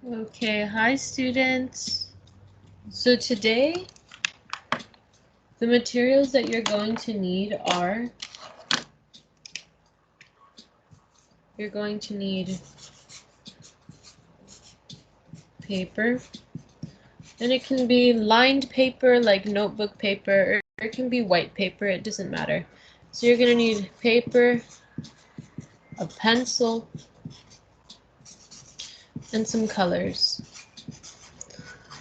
Okay, hi students. So today, the materials that you're going to need are, you're going to need paper, and it can be lined paper like notebook paper, or it can be white paper, it doesn't matter. So you're going to need paper, a pencil, and some colors.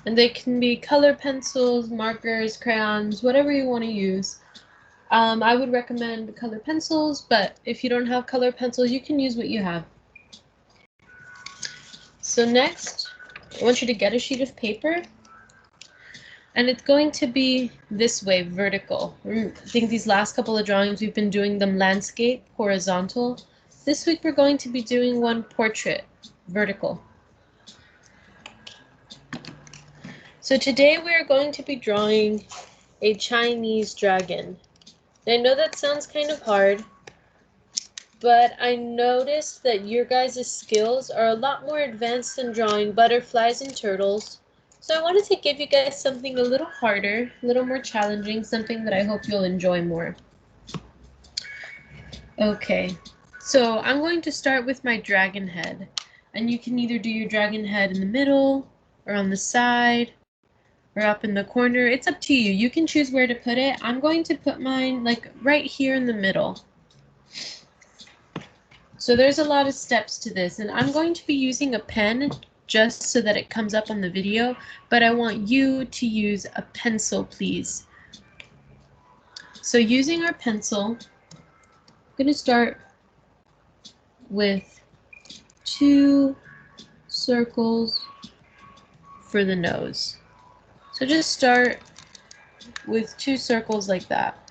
And they can be color pencils, markers, crayons, whatever you want to use. I would recommend color pencils, but if you don't have color pencils, you can use what you have. So next, I want you to get a sheet of paper, and it's going to be this way, vertical. I think these last couple of drawings, we've been doing them landscape, horizontal. This week we're going to be doing one portrait, vertical. So today we are going to be drawing a Chinese dragon. I know that sounds kind of hard, but I noticed that your guys' skills are a lot more advanced than drawing butterflies and turtles. So I wanted to give you guys something a little harder, a little more challenging, something that I hope you'll enjoy more. Okay, so I'm going to start with my dragon head. And you can either do your dragon head in the middle, or on the side, or up in the corner. It's up to you. You can choose where to put it. I'm going to put mine like right here in the middle. So there's a lot of steps to this, and I'm going to be using a pen just so that it comes up on the video, but I want you to use a pencil, please. So using our pencil, I'm going to start with 2 circles for the nose. So just start with 2 circles like that.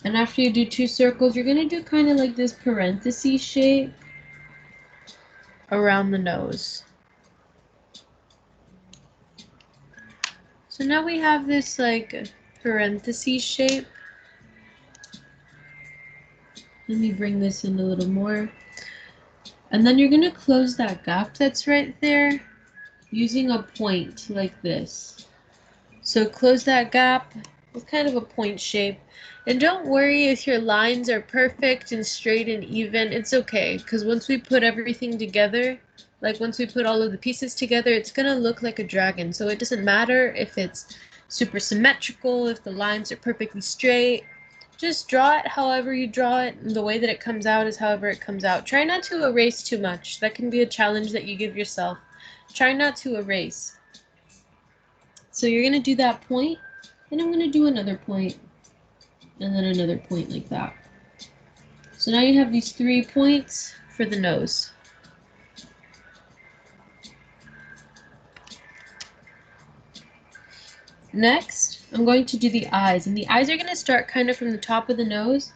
And after you do 2 circles, you're going to do kind of like this parenthesis shape around the nose. So now we have this like parenthesis shape. Let me bring this in a little more. And then you're going to close that gap that's right there using a point like this. So close that gap with kind of a point shape. And don't worry if your lines are perfect and straight and even. It's okay, because once we put everything together, like once we put all of the pieces together, it's going to look like a dragon. So it doesn't matter if it's super symmetrical, if the lines are perfectly straight. Just draw it however you draw it, and the way that it comes out is however it comes out. Try not to erase too much. That can be a challenge that you give yourself. Try not to erase. So you're going to do that point, and I'm going to do another point, and then another point like that. So now you have these 3 points for the nose. Next, I'm going to do the eyes, and the eyes are going to start kind of from the top of the nose,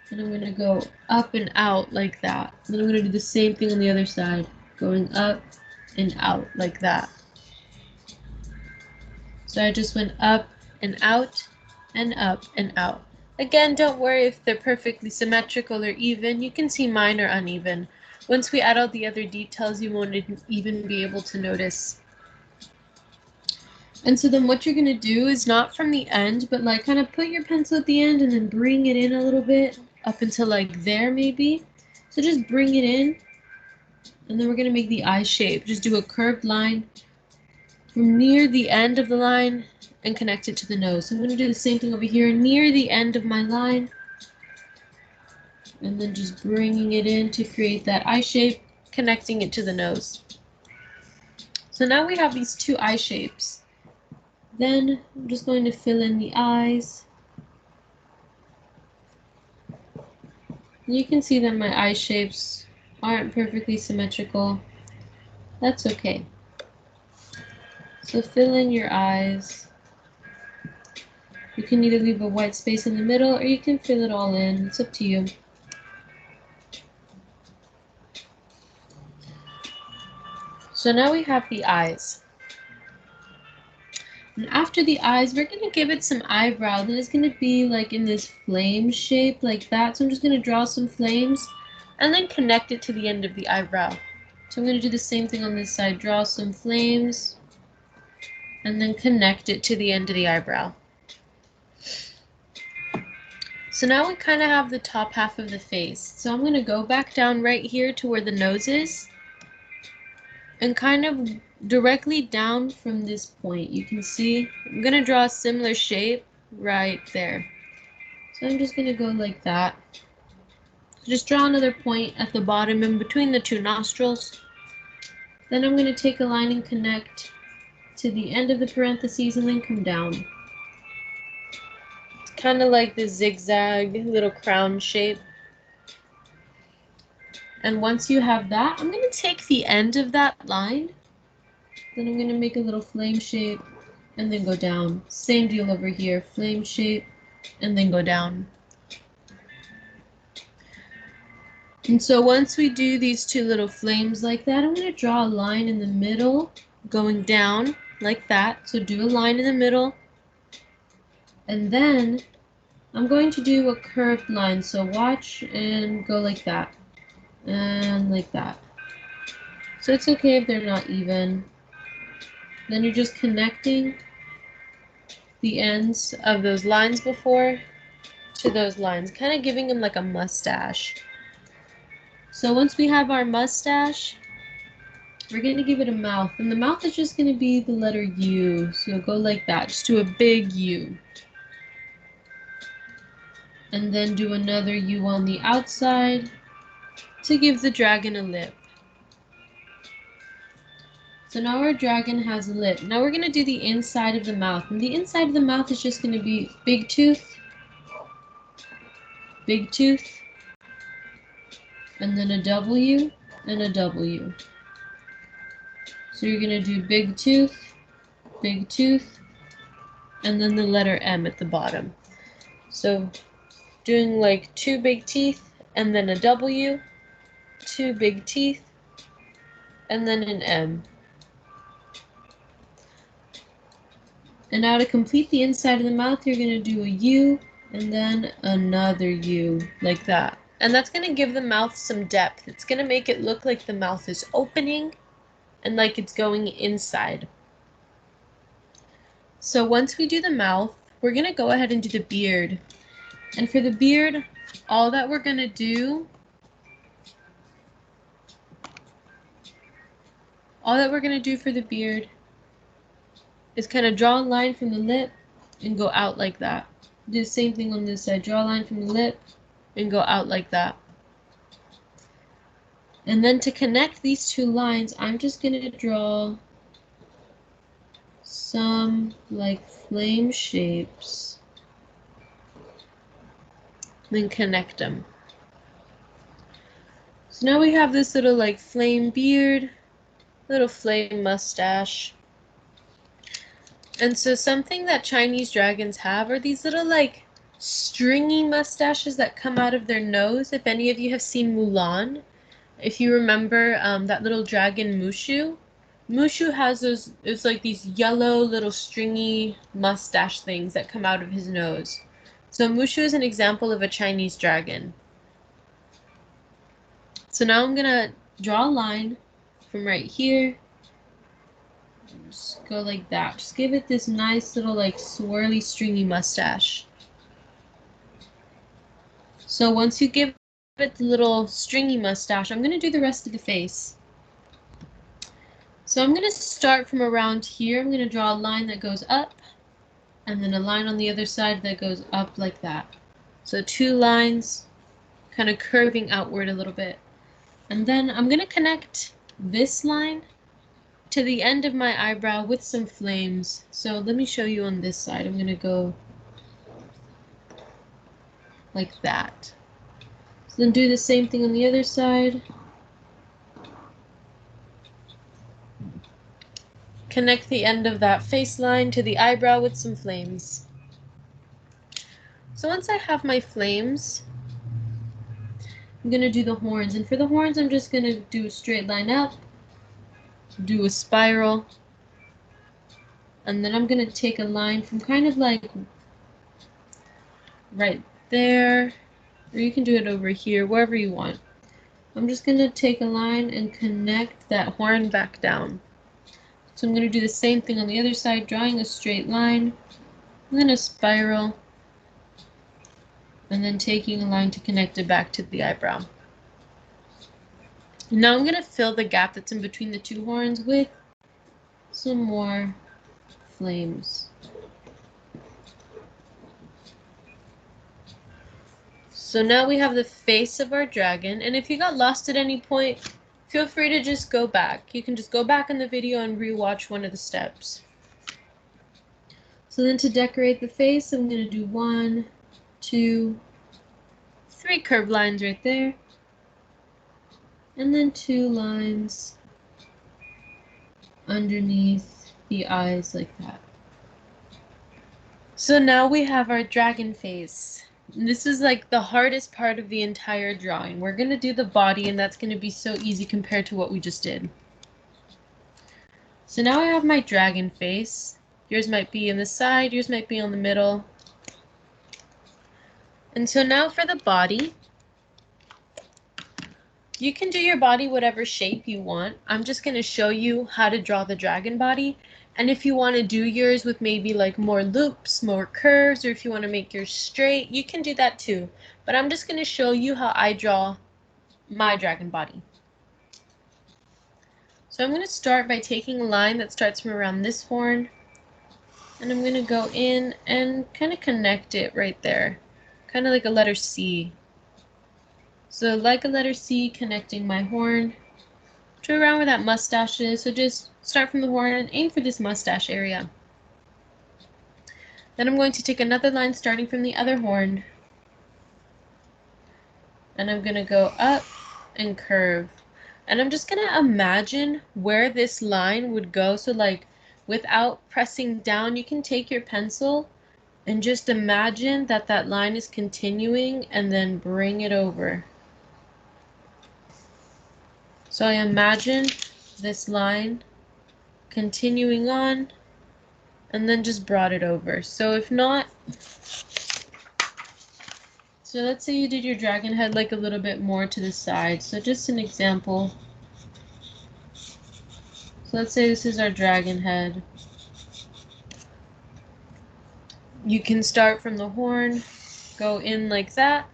and I'm going to go up and out like that. And then I'm going to do the same thing on the other side, going up and out like that. So I just went up and out and up and out. Again, don't worry if they're perfectly symmetrical or even. You can see mine are uneven. Once we add all the other details, you won't even be able to notice. And so then what you're going to do is not from the end, but like kind of put your pencil at the end and then bring it in a little bit up until like there maybe. So just bring it in, and then we're going to make the eye shape. Just do a curved line from near the end of the line and connect it to the nose. So I'm going to do the same thing over here near the end of my line, and then just bringing it in to create that eye shape, connecting it to the nose. So now we have these 2 eye shapes. Then I'm just going to fill in the eyes. You can see that my eye shapes aren't perfectly symmetrical. That's okay. So fill in your eyes. You can either leave a white space in the middle or you can fill it all in. It's up to you. So now we have the eyes. And after the eyes, we're going to give it some eyebrows, and it's going to be like in this flame shape like that. So I'm just going to draw some flames and then connect it to the end of the eyebrow. So I'm going to do the same thing on this side, draw some flames and then connect it to the end of the eyebrow. So now we kind of have the top half of the face. So I'm going to go back down right here to where the nose is and kind of directly down from this point. You can see I'm going to draw a similar shape right there. So I'm just going to go like that. Just draw another point at the bottom in between the two nostrils. Then I'm going to take a line and connect to the end of the parentheses and then come down. It's kind of like the zigzag little crown shape. And once you have that, I'm going to take the end of that line. Then I'm going to make a little flame shape and then go down. Same deal over here, flame shape and then go down. And so once we do these two little flames like that, I'm going to draw a line in the middle going down like that. So do a line in the middle. And then I'm going to do a curved line. So watch and go like that. And like that. So it's okay if they're not even. Then you're just connecting the ends of those lines before to those lines, kind of giving them like a mustache. So once we have our mustache, we're going to give it a mouth, and the mouth is just going to be the letter U. So you'll go like that, just do a big U. And then do another U on the outside to give the dragon a lip. So now our dragon has a lip. Now we're going to do the inside of the mouth, and the inside of the mouth is just going to be big tooth, and then a W and a W. So you're going to do big tooth, and then the letter M at the bottom. So doing like two big teeth and then a W, two big teeth, and then an M. And now to complete the inside of the mouth, you're going to do a U and then another U, like that. And that's going to give the mouth some depth. It's going to make it look like the mouth is opening and like it's going inside. So once we do the mouth, we're going to go ahead and do the beard. And for the beard, all that we're going to do for the beard is kind of draw a line from the lip and go out like that. Do the same thing on this side. Draw a line from the lip and go out like that. And then to connect these two lines, I'm just going to draw some like flame shapes. Then connect them. So now we have this little like flame beard, little flame mustache. And so something that Chinese dragons have are these little like stringy mustaches that come out of their nose. If any of you have seen Mulan, if you remember that little dragon Mushu, Mushu has those, it's like these yellow little stringy mustache things that come out of his nose. So Mushu is an example of a Chinese dragon. So now I'm gonna draw a line from right here. Just go like that. Just give it this nice little like swirly stringy mustache. So once you give it the little stringy mustache, I'm gonna do the rest of the face. So I'm gonna start from around here. I'm gonna draw a line that goes up and then a line on the other side that goes up like that. So two lines kind of curving outward a little bit. And then I'm going to connect this line to the end of my eyebrow with some flames. So let me show you on this side. I'm going to go like that. So then do the same thing on the other side. Connect the end of that face line to the eyebrow with some flames. So once I have my flames, I'm going to do the horns. And for the horns, I'm just going to do a straight line up, do a spiral, And then I'm going to take a line from kind of like right there, or you can do it over here, wherever you want. I'm just going to take a line and connect that horn back down. So I'm going to do the same thing on the other side, drawing a straight line, and then a spiral, and then taking a line to connect it back to the eyebrow. Now I'm going to fill the gap that's in between the two horns with some more flames. So now we have the face of our dragon, and if you got lost at any point, feel free to just go back. You can just go back in the video and rewatch one of the steps. So then to decorate the face, I'm going to do 1, 2, 3 curved lines right there, and then 2 lines underneath the eyes like that. So now we have our dragon face. This is like the hardest part of the entire drawing. We're going to do the body, and that's going to be so easy compared to what we just did. So now I have my dragon face. Yours might be in the side, yours might be on the middle. And so now for the body, you can do your body whatever shape you want. I'm just going to show you how to draw the dragon body. And if you want to do yours with maybe like more loops, more curves, or if you want to make yours straight, you can do that too. But I'm just going to show you how I draw my dragon body. So I'm going to start by taking a line that starts from around this horn, and I'm going to go in and kind of connect it right there, kind of like a letter C. So like a letter C, connecting my horn to around where that mustache is. So just start from the horn and aim for this mustache area. Then I'm going to take another line starting from the other horn, and I'm going to go up and curve. And I'm just going to imagine where this line would go. So like without pressing down, you can take your pencil and just imagine that that line is continuing and then bring it over. So I imagine this line continuing on and then just brought it over. So if not, so let's say you did your dragon head like a little bit more to the side. So just an example. So let's say this is our dragon head. You can start from the horn, go in like that,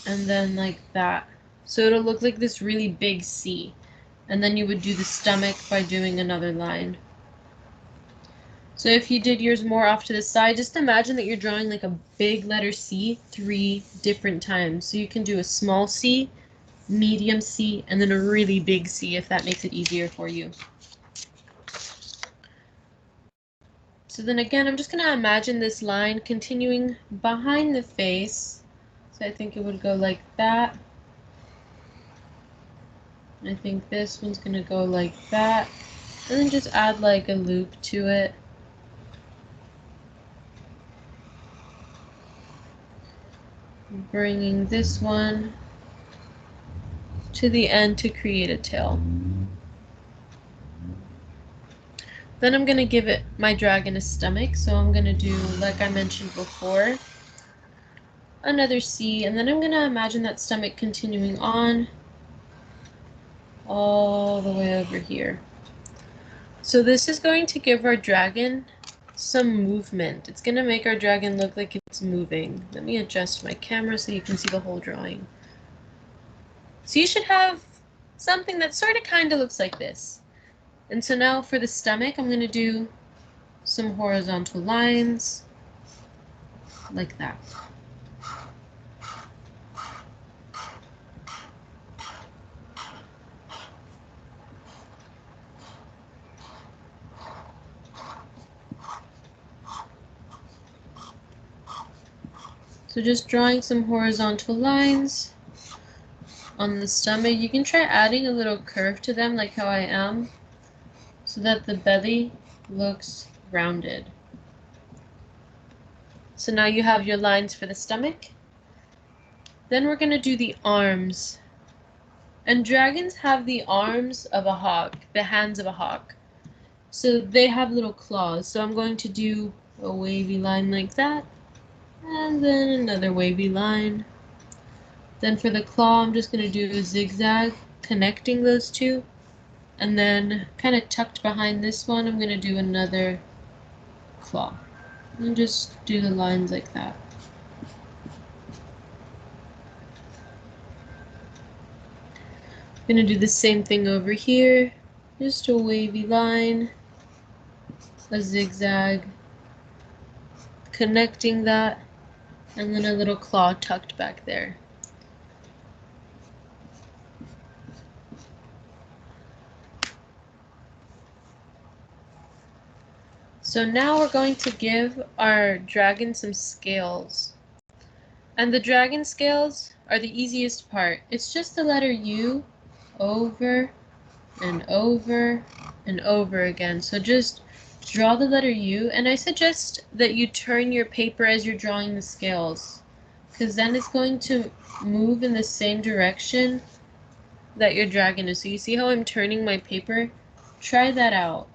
and then like that. So it'll look like this really big C. And then you would do the stomach by doing another line. So if you did yours more off to the side, just imagine that you're drawing like a big letter C 3 different times. So you can do a small C, medium C, and then a really big C if that makes it easier for you. So then again, I'm just going to imagine this line continuing behind the face. So I think it would go like that. I think this one's going to go like that. And then just add like a loop to it. Bringing this one to the end to create a tail. Then I'm going to give it my dragon a stomach, so I'm going to do, like I mentioned before, another C, and then I'm going to imagine that stomach continuing on all the way over here. So this is going to give our dragon some movement. It's going to make our dragon look like it's moving. Let me adjust my camera so you can see the whole drawing. So you should have something that sort of kind of looks like this. And so now for the stomach, I'm going to do some horizontal lines like that. So just drawing some horizontal lines on the stomach. You can try adding a little curve to them like how I am, so that the belly looks rounded. So now you have your lines for the stomach. Then we're going to do the arms. And dragons have the arms of a hawk, the hands of a hawk. So they have little claws. So I'm going to do a wavy line like that, and then another wavy line. Then for the claw, I'm just going to do a zigzag connecting those two. And then kind of tucked behind this one, I'm going to do another claw. And just do the lines like that. I'm going to do the same thing over here. Just a wavy line, a zigzag, connecting that, and then a little claw tucked back there. So now we're going to give our dragon some scales. And the dragon scales are the easiest part. It's just the letter U over and over and over again. So just draw the letter U, and I suggest that you turn your paper as you're drawing the scales, because then it's going to move in the same direction that your dragon is. So you see how I'm turning my paper? Try that out.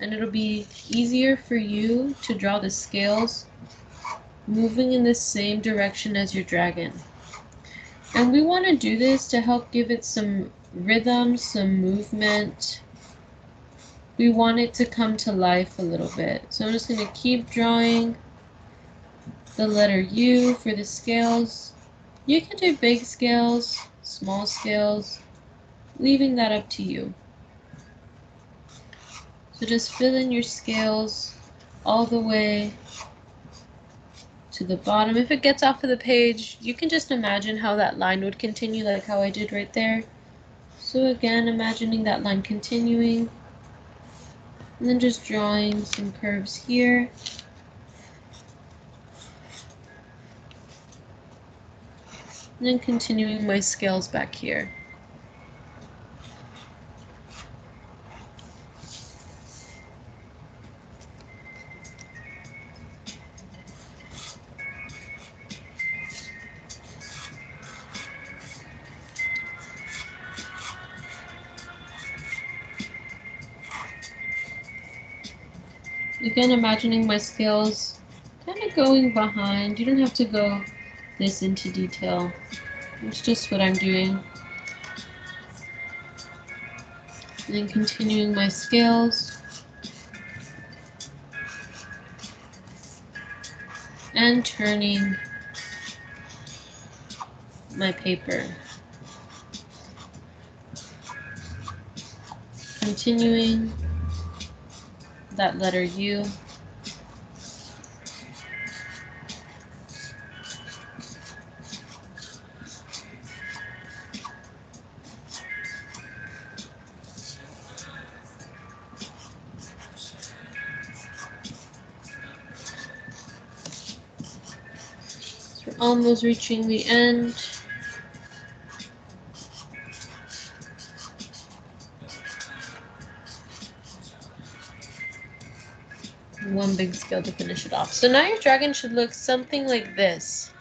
And it'll be easier for you to draw the scales moving in the same direction as your dragon. And we want to do this to help give it some rhythm, some movement. We want it to come to life a little bit. So I'm just going to keep drawing the letter U for the scales. You can do big scales, small scales, leaving that up to you. So just fill in your scales all the way to the bottom. If it gets off of the page, you can just imagine how that line would continue, like how I did right there. So again, imagining that line continuing, and then just drawing some curves here. And then continuing my scales back here. Again, imagining my scales kind of going behind. You don't have to go this into detail. It's just what I'm doing. And then continuing my scales. And turning my paper. Continuing that letter U. So we're almost reaching the end. One big scale to finish it off. So now your dragon should look something like this.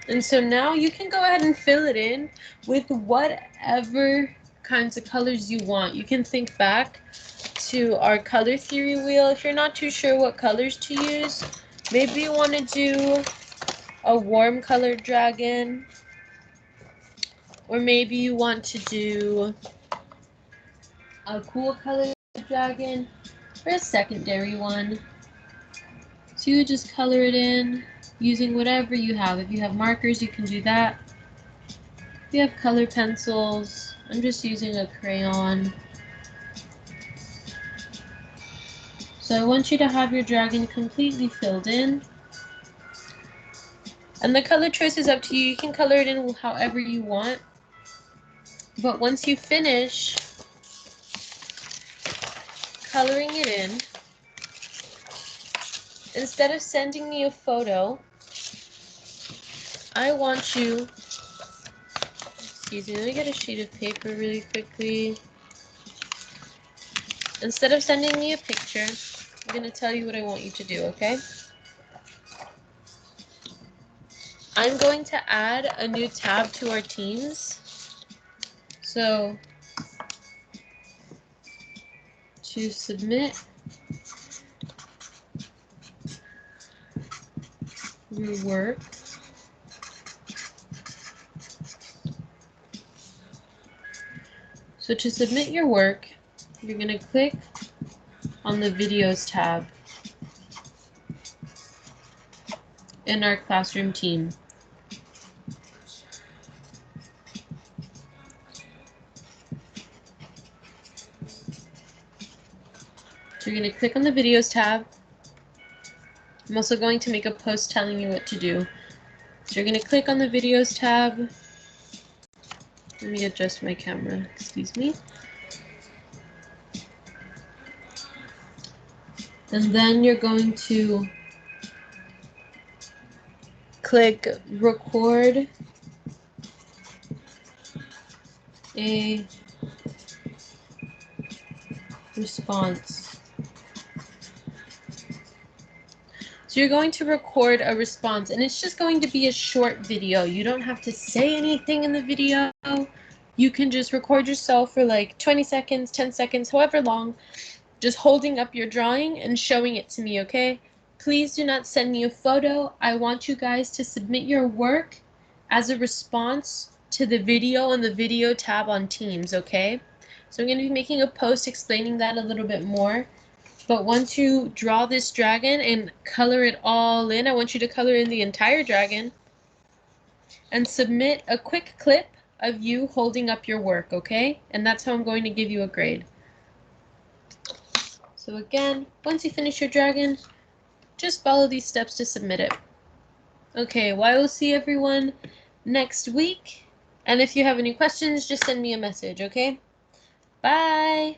And so now you can go ahead and fill it in with whatever kinds of colors you want. You can think back to our color theory wheel. If you're not too sure what colors to use, maybe you want to do a warm colored dragon, or maybe you want to do a cool colored dragon, or a secondary one. So you would just color it in using whatever you have. If you have markers, you can do that. If you have color pencils, I'm just using a crayon. So I want you to have your dragon completely filled in. And the color choice is up to you. You can color it in however you want. But once you finish coloring it in, instead of sending me a photo, I want you, excuse me, let me get a sheet of paper really quickly. Instead of sending me a picture, I'm going to tell you what I want you to do, okay? I'm going to add a new tab to our teams. So to submit your work. So to submit your work, you're going to click on the Videos tab in our Classroom team. So you're going to click on the Videos tab. I'm also going to make a post telling you what to do. So you're going to click on the Videos tab. Let me adjust my camera, excuse me. And then you're going to click Record a response. So you're going to record a response, and it's just going to be a short video. You don't have to say anything in the video. You can just record yourself for like 20 seconds, 10 seconds, however long, just holding up your drawing and showing it to me, okay? Please do not send me a photo. I want you guys to submit your work as a response to the video in the video tab on Teams, okay? So I'm going to be making a post explaining that a little bit more. But once you draw this dragon and color it all in, I want you to color in the entire dragon and submit a quick clip of you holding up your work, okay? And that's how I'm going to give you a grade. So again, once you finish your dragon, just follow these steps to submit it. Okay, well, I will see everyone next week. And if you have any questions, just send me a message, okay? Bye!